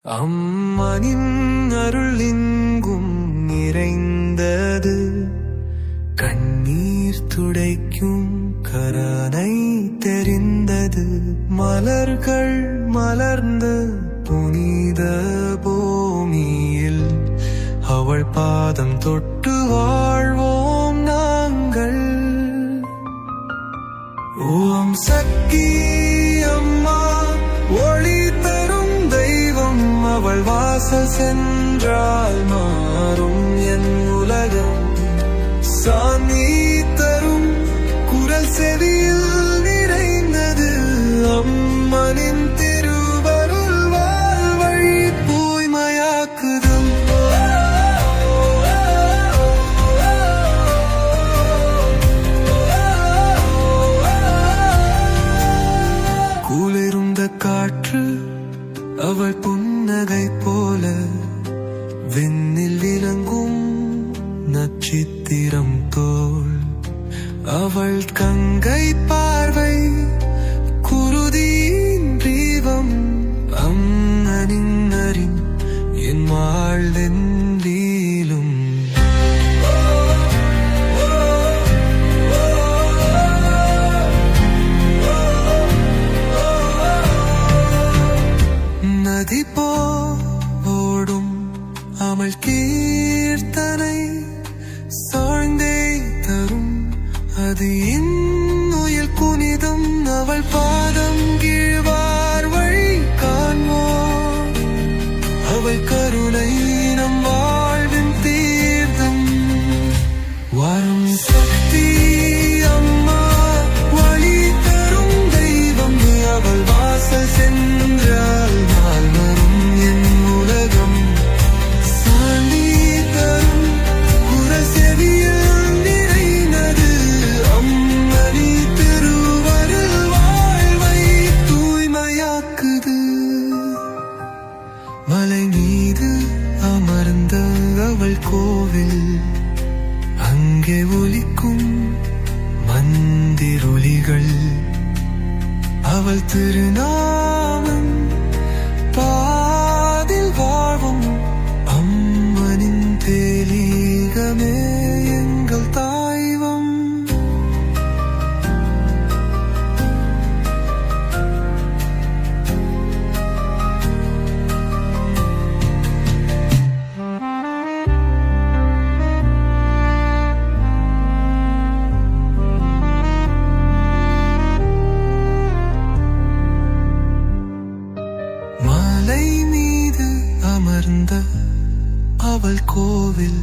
அம்மனின் அருளிங்கும் நிறைந்தது, கண்ணீர் துடைக்கும் கரனை தெரிந்தது. மலர்கள் மலர்ந்த புனித பூமியில் அவள் பாதம் தொட்டு வாழ்வோம் நாங்கள். ஓம் சக்தி அம்மா, ஒளி தரும் தெய்வம், அவள் வாசல் சென்றால் மாறும் என் உலகம். சாந்தி தரும் குரல் செவியில் நிறைந்தது, அம்மனின் திருவருள் வாழ்வை தூய்மையாக்குது. குளிர்ந்த காற்று அவள் புன்னகை போல, விண்ணில் விளங்கும் நட்சத்திரம் தோள். அவள் கங்கை பார்வை குருதியின் தீபம், அம்மனின் அறின் என் வாழ்வென்றிலும். நதி போடும் அவள் கீர்த்தனை சாய்ந்தே தரும், அது இன்னுயிர் புனிதம். அவள் பாதம் கீழ்வார் வழி காண்போம், அவள் கருணை நம் வாழ்வின் தீர்த்தம். வரும் சக்தி அம்மா, வழி தரும் தெய்வம், அவள் வாசல் சென்றால் வரும் என் உலகம். சாந்தி தரும் குரல் செவியில் நிறைந்தது, அம்மனி திருவருள் வாழ்வை தூய்மையாக்குது. மலை மீது அமர்ந்த அவள் கோவில், அங்கே ஒலிக்கும் மந்திரொலிகள். அவள் திருநாமம் பாதில் வாழ்வும், அம்மனின் தெளிகமே எங்கள் தாய்வம். மலை மீது அமர்ந்த அவள் கோவில்,